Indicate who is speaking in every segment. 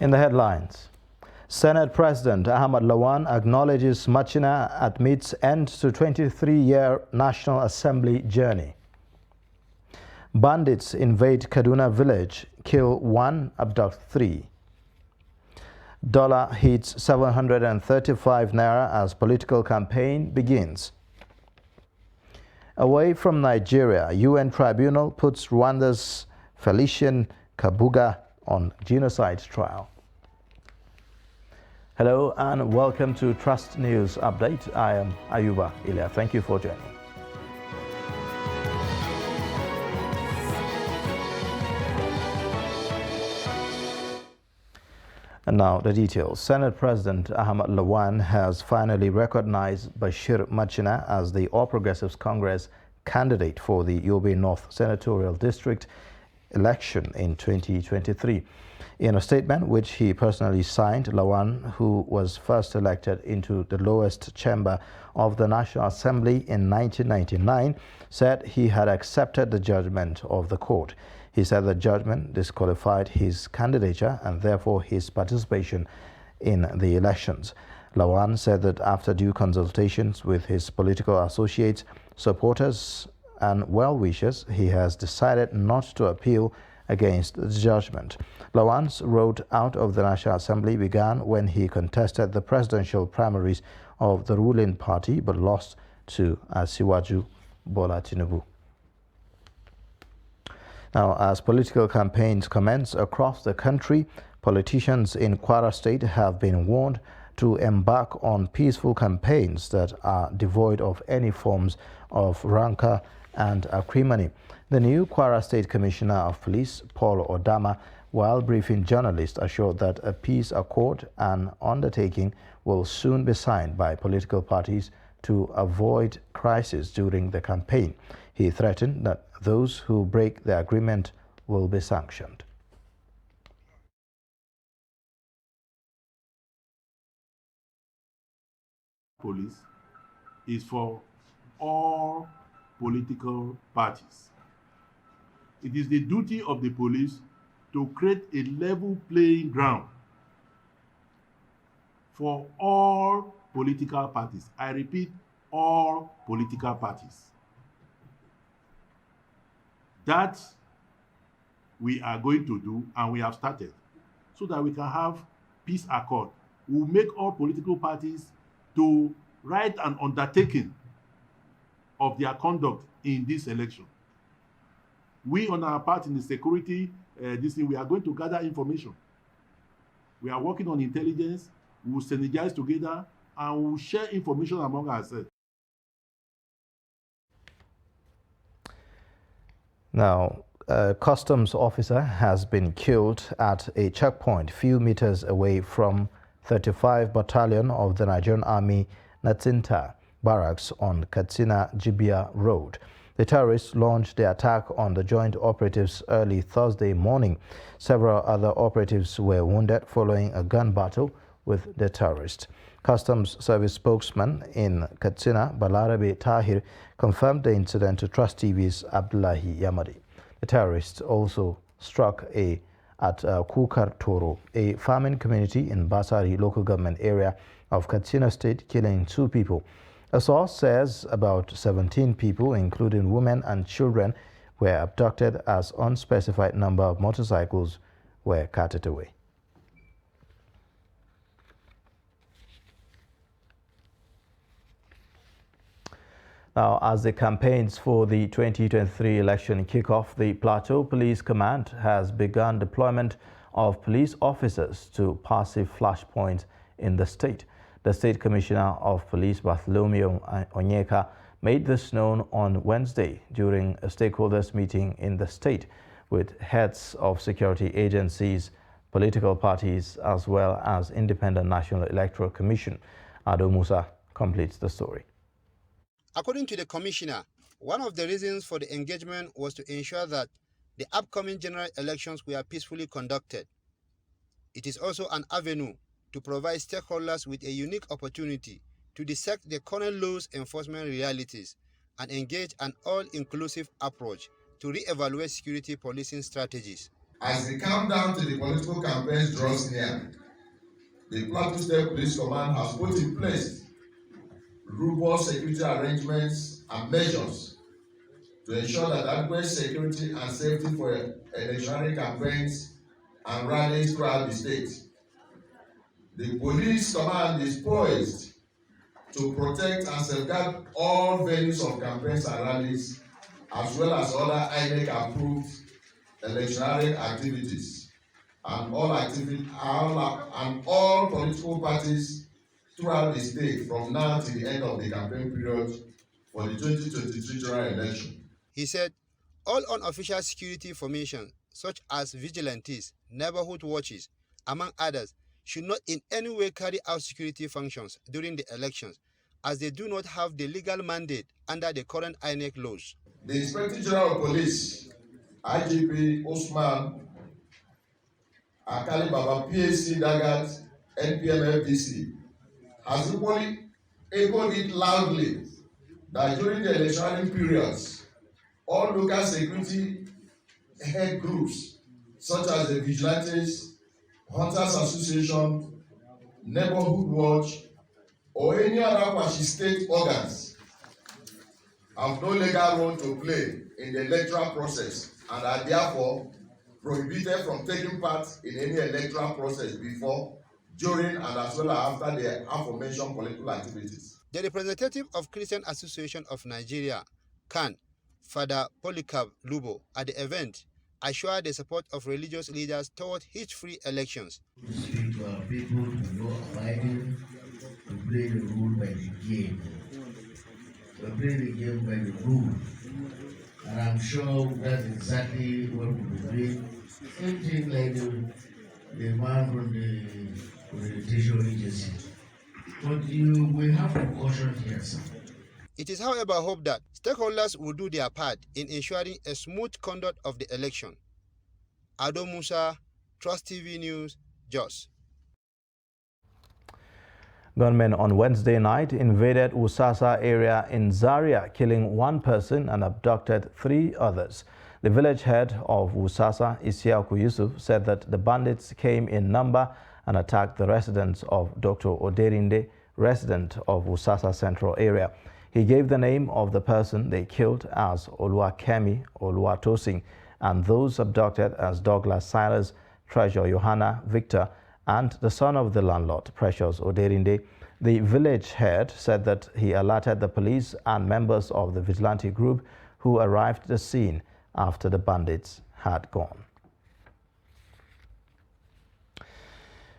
Speaker 1: In the headlines, Senate President Ahmad Lawan acknowledges Machina admits end to 23-year National Assembly journey. Bandits invade Kaduna village, kill 1, abduct 3. Dollar hits 735 naira as political campaign begins. Away from Nigeria, UN tribunal puts Rwanda's Felicien Kabuga on genocide trial. Hello and welcome to Trust News Update. I am Ayuba Ilya. Thank you for joining. And now the details. Senate President Ahmad Lawan has finally recognized Bashir Machina as the All Progressives Congress candidate for the Yobe North Senatorial District election in 2023. In a statement which he personally signed, Lawan, who was first elected into the lowest chamber of the National Assembly in 1999, said he had accepted the judgment of the court. He said the judgment disqualified his candidature and therefore his participation in the elections. Lawan said that after due consultations with his political associates, supporters and well-wishers, he has decided not to appeal against the judgment. Lawan's road out of the National Assembly began when he contested the presidential primaries of the ruling party but lost to Asiwaju Bola Tinubu. Now, as political campaigns commence across the country, politicians in Kwara State have been warned to embark on peaceful campaigns that are devoid of any forms of rancor and acrimony. The new Kwara State Commissioner of Police, Paul Odama, while briefing journalists, assured that a peace accord and undertaking will soon be signed by political parties to avoid crisis during the campaign. He threatened that those who break the agreement will be sanctioned.
Speaker 2: Police is for all political parties. It is the duty of the police to create a level playing ground for all political parties. I repeat, all political parties. That we are going to do, and we have started, so that we can have peace accord. We will make all political parties to write an undertaking of their conduct in this election. We, on our part in the security, we are going to gather information. We are working on intelligence. We will synergize together and we will share information among ourselves.
Speaker 1: Now, a customs officer has been killed at a checkpoint few meters away from 35 Battalion of the Nigerian Army Natsinta barracks on Katsina-Jibia Road. The terrorists launched the attack on the joint operatives early Thursday morning. Several other operatives were wounded following a gun battle with the terrorists. Customs Service spokesman in Katsina, Balarabe Tahir, confirmed the incident to Trust TV's Abdullahi Yamadi. The terrorists also struck at Kukar Toro, a farming community in Basari local government area of Katsina State, killing 2 people. A source says about 17 people, including women and children, were abducted as unspecified number of motorcycles were carted away. Now, as the campaigns for the 2023 election kick off, the Plateau Police Command has begun deployment of police officers to passive flashpoints in the state. The State Commissioner of Police, Bartholomew Onyeka, made this known on Wednesday during a stakeholders meeting in the state with heads of security agencies, political parties, as well as Independent National Electoral Commission. Ado Musa completes the story.
Speaker 3: According to the commissioner, one of the reasons for the engagement was to ensure that the upcoming general elections were peacefully conducted. It is also an avenue to provide stakeholders with a unique opportunity to dissect the current laws enforcement realities and engage an all-inclusive approach to re-evaluate security policing strategies.
Speaker 4: As the countdown to the political campaigns draws near, the Plateau State Police Command has put in place robust security arrangements and measures to ensure that adequate security and safety for electionary campaigns and rallies throughout the state. The police command is poised to protect and safeguard all venues of campaigns and rallies, as well as other INEC-approved electionary activities, and all political parties throughout the state from now to the end of the campaign period for the 2023 general election.
Speaker 3: He said all unofficial security formations, such as vigilantes, neighborhood watches, among others, should not in any way carry out security functions during the elections, as they do not have the legal mandate under the current INEC laws.
Speaker 4: The Inspector General of Police, IGP Osman Akali Baba, PAC Dagat, NPM FDC, has equally echoed it loudly that during the electionary periods, all local security head groups, such as the Vigilantes, Hunters Association, Neighborhood Watch, or any other quasi-state organs, have no legal role to play in the electoral process and are therefore prohibited from taking part in any electoral process before, during, and as well as after the aforementioned political activities.
Speaker 3: The representative of Christian Association of Nigeria, CAN, Father Polycarp Lubo, at the event, assured the support of religious leaders toward hitch-free elections.
Speaker 5: To speak to our people to know abiding, to play the rule by the game. To play the game by the rule. And I'm sure that's exactly what we will do. Same thing like the man from the orientation agency. But you will have to caution here, sir.
Speaker 3: It is, however, hoped that stakeholders will do their part in ensuring a smooth conduct of the election. Ado Musa, Trust TV News, Jos.
Speaker 1: Gunmen on Wednesday night invaded Wusasa area in Zaria, killing one person and abducted 3 others. The village head of Wusasa, Isiaku Yusuf, said that the bandits came in number and attacked the residence of Dr. Oderinde, resident of Wusasa Central area. He gave the name of the person they killed as Oluwakemi Oluwatosin and those abducted as Douglas Silas, Treasure Johanna Victor, and the son of the landlord, Precious Oderinde. The village head said that he alerted the police and members of the vigilante group who arrived at the scene after the bandits had gone.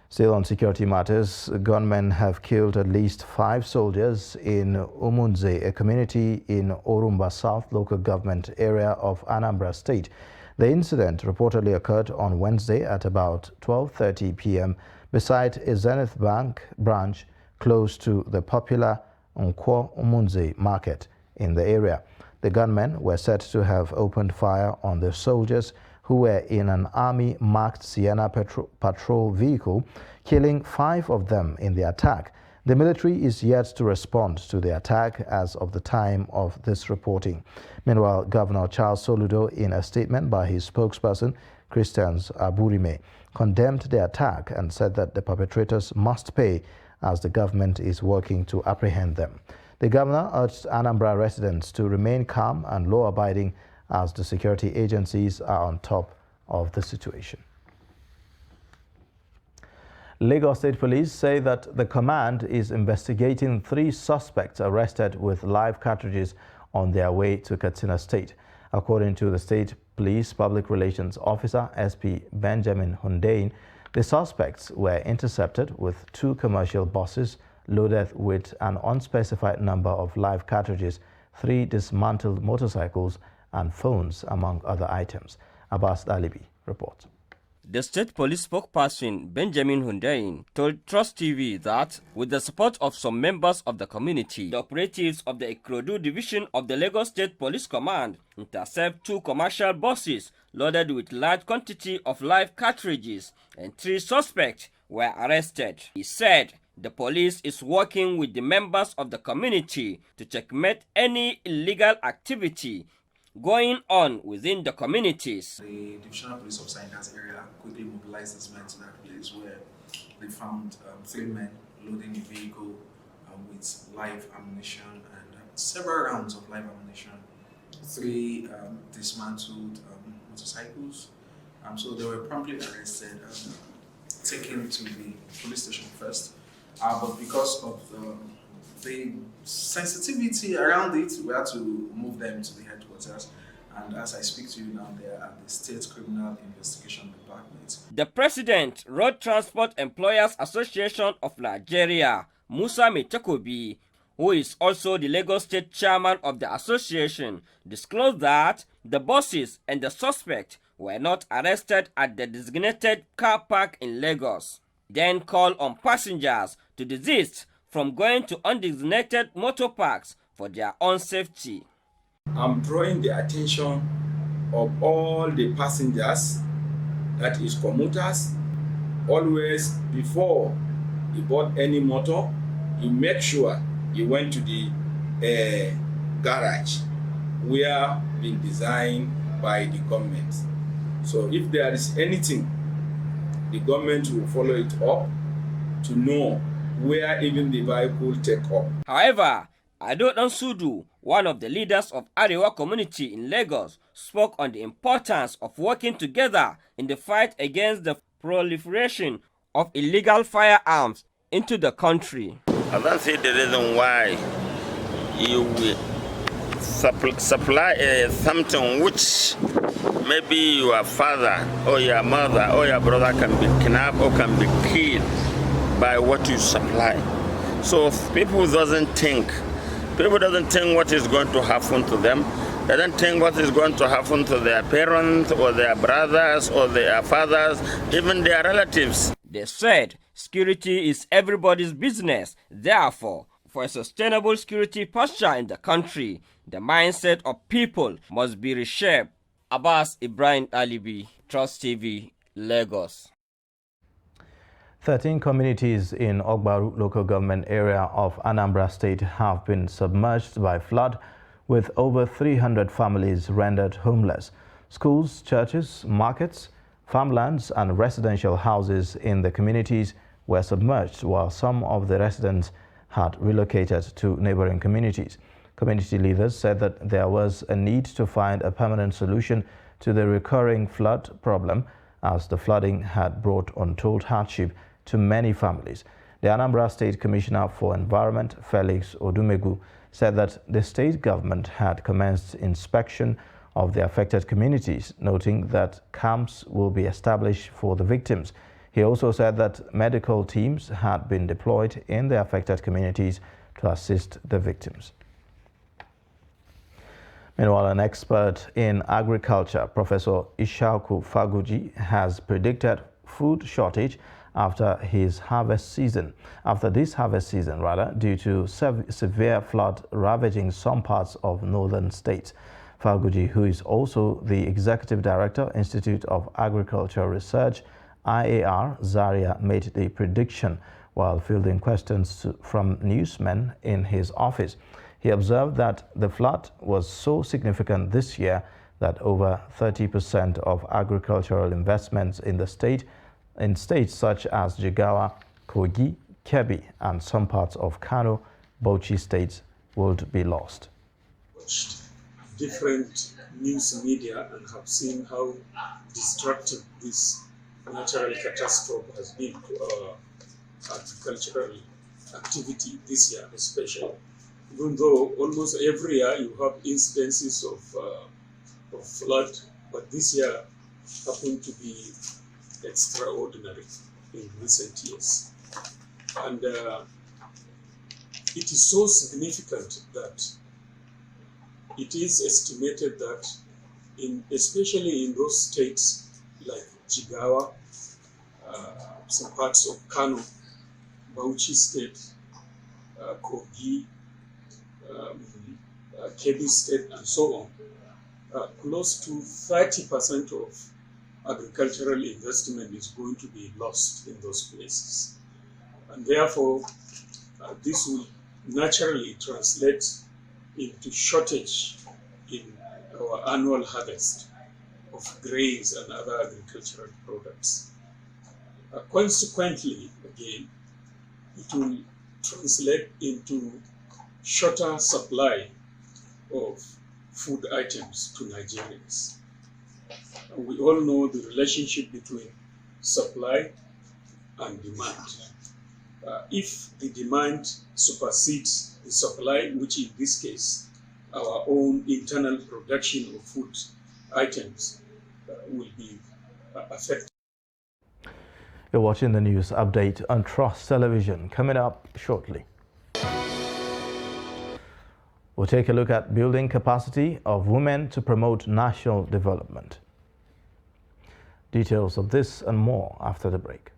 Speaker 1: Still on security matters, gunmen have killed at least 5 soldiers in Umunze, a community in Orumba South local government area of Anambra State. The incident reportedly occurred on Wednesday at about 12:30 p.m. beside a Zenith Bank branch close to the popular Nkwo Umunze market in the area. The gunmen were said to have opened fire on the soldiers who were in an army-marked Sienna patrol vehicle, killing 5 of them in the attack. The military is yet to respond to the attack as of the time of this reporting. Meanwhile, Governor Charles Soludo, in a statement by his spokesperson, Christians Aburime, condemned the attack and said that the perpetrators must pay as the government is working to apprehend them. The governor urged Anambra residents to remain calm and law-abiding as the security agencies are on top of the situation. Lagos State Police say that the command is investigating 3 suspects arrested with live cartridges on their way to Katsina State. According to the State Police Public Relations Officer, SP Benjamin Hundein, the suspects were intercepted with 2 commercial buses loaded with an unspecified number of live cartridges, 3 dismantled motorcycles, and phones, among other items. Abbas Alibi reports.
Speaker 6: The state police spokesperson Benjamin Hundein told Trust TV that with the support of some members of the community, the operatives of the Ikorodu division of the Lagos State Police Command intercept 2 commercial buses loaded with large quantity of live cartridges, and 3 suspects were arrested. He said the police is working with the members of the community to checkmate any illegal activity going on within the communities.
Speaker 7: The Divisional Police Officer in that area quickly mobilized his men to that place where they found 3 men loading a vehicle with live ammunition and several rounds of live ammunition, 3 dismantled motorcycles. So they were promptly arrested and taken to the police station first. But because of the sensitivity around it, we had to move them to the headquarters. And as I speak to you now, they are at the State Criminal Investigation Department.
Speaker 6: The President, Road Transport Employers Association of Nigeria, Musa Metakobi, who is also the Lagos State Chairman of the association, disclosed that the buses and the suspect were not arrested at the designated car park in Lagos. Then called on passengers to desist from going to undesignated motor parks for their own safety.
Speaker 8: I'm drawing the attention of all the passengers, that is commuters, always before you board any motor, you make sure you went to the garage where been designed by the government. So if there is anything, the government will follow it up to know where even the vehicle take up.
Speaker 6: However, Ado Dansudu, one of the leaders of Arewa community in Lagos, spoke on the importance of working together in the fight against the proliferation of illegal firearms into the country.
Speaker 9: I don't see the reason why you will supply something which maybe your father or your mother or your brother can be kidnapped or can be killed by what you supply. So people doesn't think what is going to happen to them. They don't think what is going to happen to their parents or their brothers or their fathers, even their relatives.
Speaker 6: They said security is everybody's business. Therefore, for a sustainable security posture in the country, the mindset of people must be reshaped. Abbas Ibrahim Alibi, Trust TV, Lagos.
Speaker 1: 13 communities in Ogbaru local government area of Anambra State have been submerged by flood, with over 300 families rendered homeless. Schools, churches, markets, farmlands and residential houses in the communities were submerged, while some of the residents had relocated to neighboring communities. Community leaders said that there was a need to find a permanent solution to the recurring flood problem, as the flooding had brought untold hardship to many families. The Anambra State Commissioner for Environment, Felix Odumegu, said that the state government had commenced inspection of the affected communities, noting that camps will be established for the victims. He also said that medical teams had been deployed in the affected communities to assist the victims. Meanwhile, an expert in agriculture, Professor Ishaku Faguji, has predicted food shortage after this harvest season, due to severe flood ravaging some parts of northern states. Faguji, who is also the Executive Director, Institute of Agricultural Research, IAR, Zaria, made the prediction while fielding questions from newsmen in his office. He observed that the flood was so significant this year that over 30% of agricultural investments in the state, in states such as Jigawa, Kogi, Kebbi, and some parts of Kano, Bauchi states would be lost.
Speaker 10: Different news media and have seen how destructive this natural catastrophe has been to our agricultural activity this year, especially. Even though almost every year you have incidences of flood, but this year happened to be extraordinary in recent years. And it is so significant that it is estimated that especially in those states like Jigawa, some parts of Kano, Bauchi State, Kogi, Kebbi State, and so on, close to 30% of agricultural investment is going to be lost in those places. And therefore, this will naturally translate into shortage in our annual harvest of grains and other agricultural products. Consequently, again, it will translate into shorter supply of food items to Nigerians. And we all know the relationship between supply and demand. If the demand supersedes the supply, which in this case, our own internal production of food items will be affected.
Speaker 1: You're watching the news update on Trust Television. Coming up shortly, we'll take a look at building capacity of women to promote national development. Details of this and more after the break.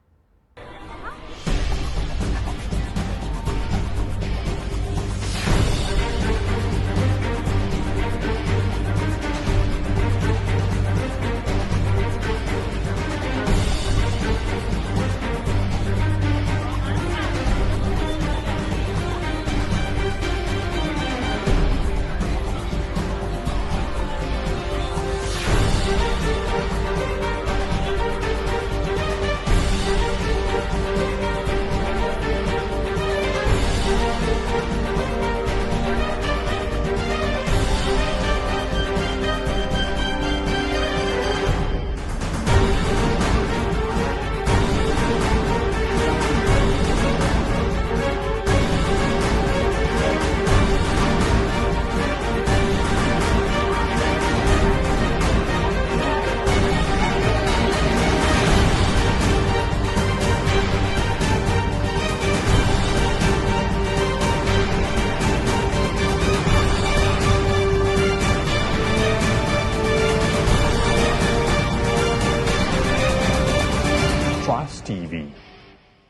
Speaker 11: Trust TV,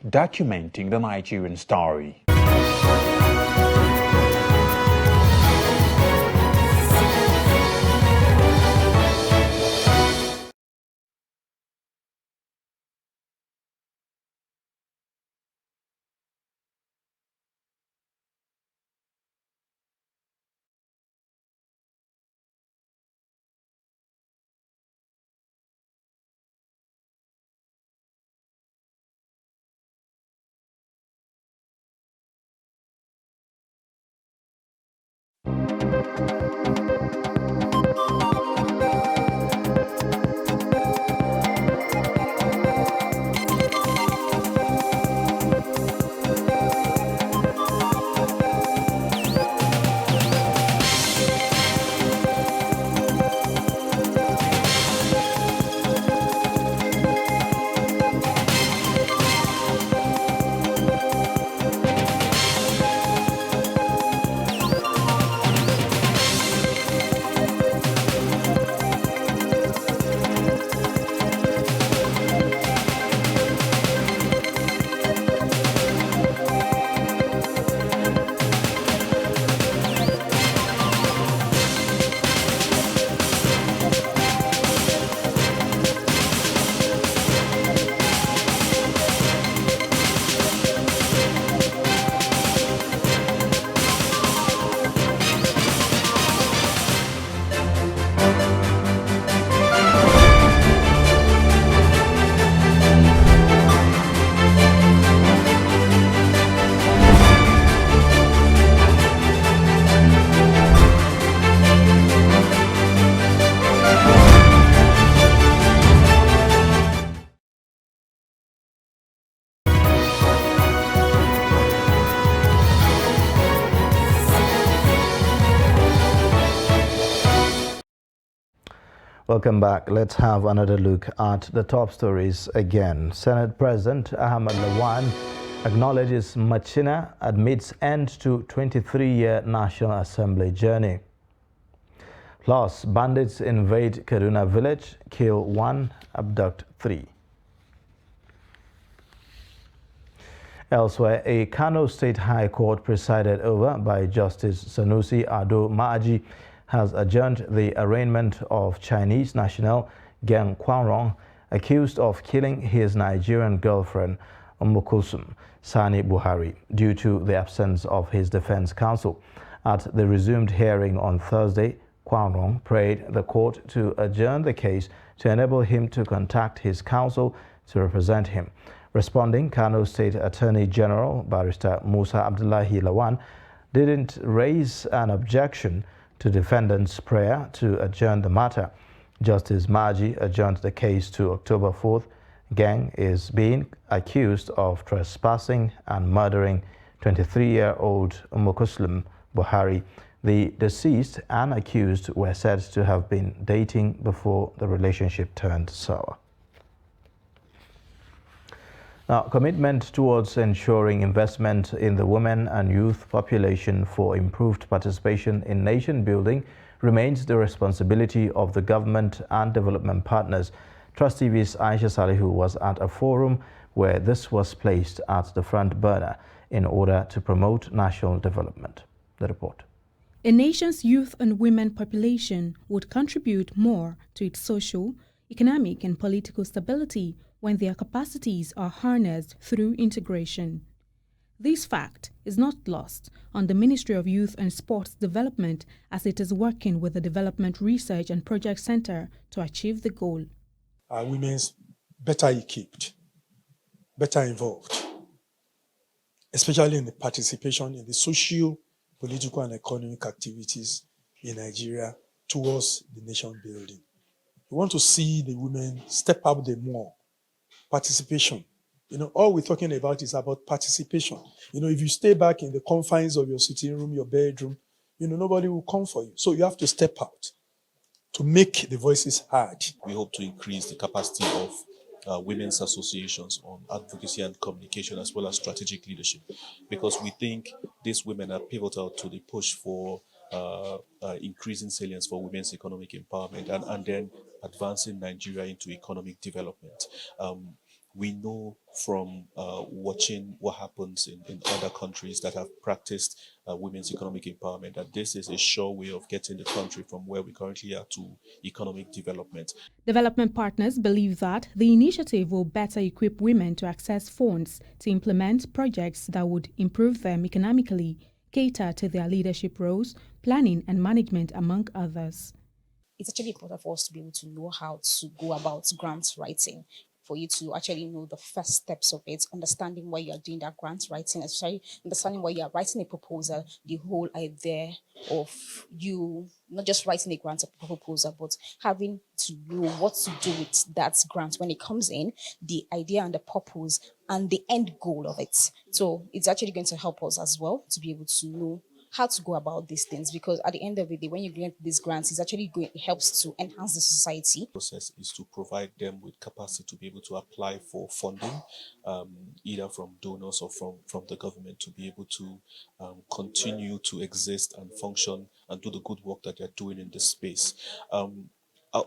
Speaker 11: documenting the Nigerian story.
Speaker 1: Welcome back. Let's have another look at the top stories again. Senate President Ahmad Lawan acknowledges Machina admits end to 23-year National Assembly journey. Plus, bandits invade Kaduna village, kill 1, abduct 3. Elsewhere, a Kano State High Court presided over by Justice Sanusi Ado Ma'aji has adjourned the arraignment of Chinese national Geng Quanrong, accused of killing his Nigerian girlfriend Kulsum Sani Buhari, due to the absence of his defense counsel. At the resumed hearing on Thursday, Kwang Rong prayed the court to adjourn the case to enable him to contact his counsel to represent him. Responding, Kano State Attorney General Barrister Musa Abdullahi Lawan didn't raise an objection to defendant's prayer to adjourn the matter. Justice Maji adjourned the case to October 4th. Gang is being accused of trespassing and murdering 23-year-old Umukuslim Buhari. The deceased and accused were said to have been dating before the relationship turned sour. Now, commitment towards ensuring investment in the women and youth population for improved participation in nation building remains the responsibility of the government and development partners. Trust TV's Aisha Salihu was at a forum where this was placed at the front burner in order to promote national development. The report.
Speaker 12: A nation's youth and women population would contribute more to its social, economic and political stability when their capacities are harnessed through integration. This fact is not lost on the Ministry of Youth and Sports Development as it is working with the Development Research and Project Center to achieve the goal.
Speaker 13: Our women's better equipped, better involved, especially in the participation in the social, political and economic activities in Nigeria towards the nation building. We want to see the women step up the more. Participation. All we're talking about is about participation. If you stay back in the confines of your sitting room, your bedroom, nobody will come for you. So you have to step out to make the voices heard.
Speaker 14: We hope to increase the capacity of women's associations on advocacy and communication as well as strategic leadership, because we think these women are pivotal to the push for increasing salience for women's economic empowerment and then advancing Nigeria into economic development. We know from watching what happens in other countries that have practiced women's economic empowerment that this is a sure way of getting the country from where we currently are to economic development.
Speaker 12: Development partners believe that the initiative will better equip women to access funds to implement projects that would improve them economically, cater to their leadership roles, planning and management, among others.
Speaker 15: It's actually important for us to be able to know how to go about grant writing, for you to actually know the first steps of it, understanding why you are doing that grant writing, especially understanding why you are writing a proposal, the whole idea of you not just writing a grant proposal, but having to know what to do with that grant when it comes in, the idea and the purpose and the end goal of it. So it's actually going to help us as well to be able to know how to go about these things, because at the end of the day, when you grant these grants, it helps to enhance the society.
Speaker 14: The process is to provide them with capacity to be able to apply for funding, either from donors or from the government, to be able to continue to exist and function and do the good work that they're doing in this space.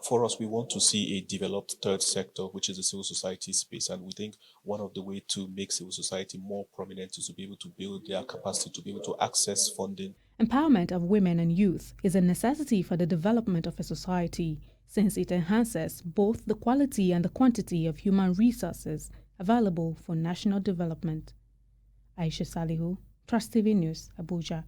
Speaker 14: For us, we want to see a developed third sector, which is the civil society space. And we think one of the ways to make civil society more prominent is to be able to build their capacity to be able to access funding.
Speaker 12: Empowerment of women and youth is a necessity for the development of a society, since it enhances both the quality and the quantity of human resources available for national development. Aisha Salihu, Trust TV News, Abuja.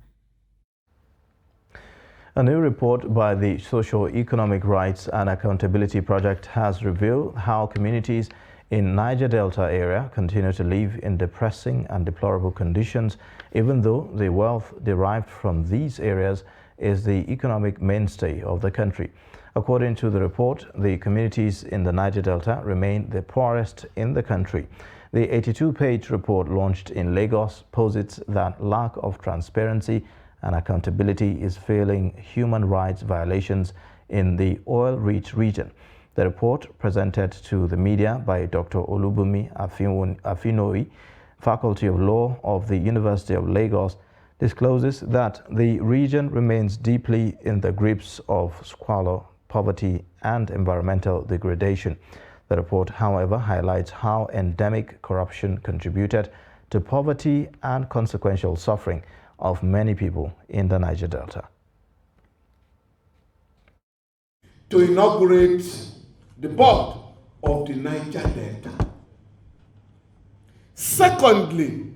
Speaker 1: A new report by the Socio-Economic Rights and Accountability Project has revealed how communities in Niger Delta area continue to live in depressing and deplorable conditions, even though the wealth derived from these areas is the economic mainstay of the country. According to the report, the communities in the Niger Delta remain the poorest in the country. The 82-page report launched in Lagos posits that lack of transparency and accountability is fueling human rights violations in the oil-rich region. The report, presented to the media by Dr. Olubunmi Afinoi, Faculty of Law of the University of Lagos, discloses that the region remains deeply in the grips of squalor, poverty, and environmental degradation. The report, however, highlights how endemic corruption contributed to poverty and consequential suffering of many people in the Niger Delta.
Speaker 16: To inaugurate the board of the Niger Delta. Secondly,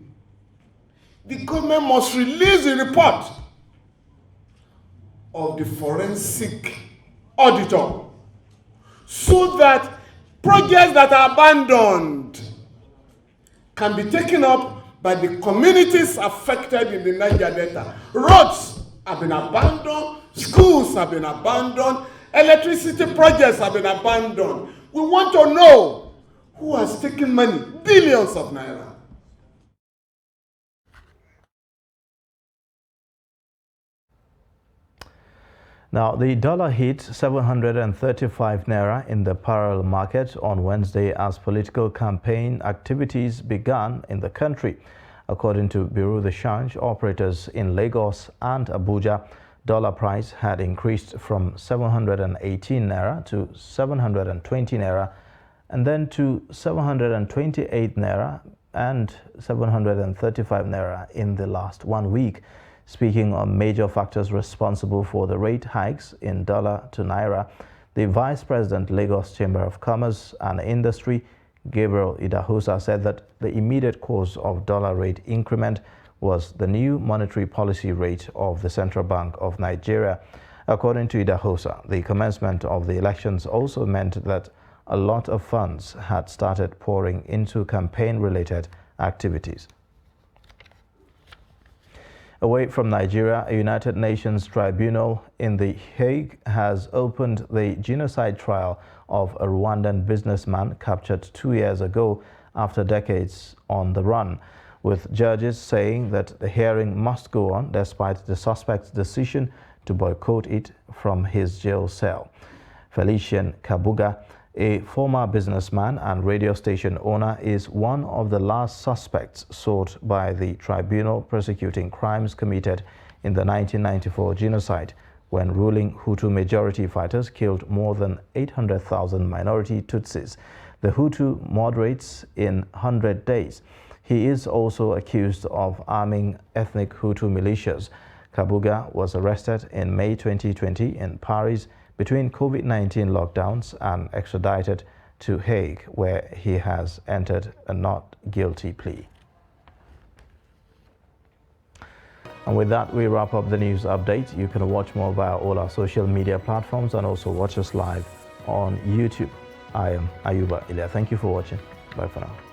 Speaker 16: the government must release a report of the forensic auditor so that projects that are abandoned can be taken up by the communities affected in the Niger Delta. Roads have been abandoned, schools have been abandoned, electricity projects have been abandoned. We want to know who has taken money, billions of naira.
Speaker 1: Now, the dollar hit 735 naira in the parallel market on Wednesday as political campaign activities began in the country. According to Bureau de Change operators in Lagos and Abuja, dollar price had increased from 718 naira to 720 naira and then to 728 naira and 735 naira in the last 1 week. Speaking on major factors responsible for the rate hikes in dollar to naira, the Vice President, Lagos Chamber of Commerce and Industry, Gabriel Idahosa, said that the immediate cause of dollar rate increment was the new monetary policy rate of the Central Bank of Nigeria. According to Idahosa, the commencement of the elections also meant that a lot of funds had started pouring into campaign-related activities. Away from Nigeria, a United Nations tribunal in The Hague has opened the genocide trial of a Rwandan businessman captured 2 years ago after decades on the run, with judges saying that the hearing must go on despite the suspect's decision to boycott it from his jail cell. Felician Kabuga, a former businessman and radio station owner, is one of the last suspects sought by the tribunal prosecuting crimes committed in the 1994 genocide, when ruling Hutu majority fighters killed more than 800,000 minority Tutsis. The Hutu moderates in 100 days. He is also accused of arming ethnic Hutu militias. Kabuga was arrested in May 2020 in Paris between COVID-19 lockdowns and extradited to Hague, where he has entered a not guilty plea. And with that, we wrap up the news update. You can watch more via all our social media platforms and also watch us live on YouTube. I am Ayuba Ilya. Thank you for watching. Bye for now.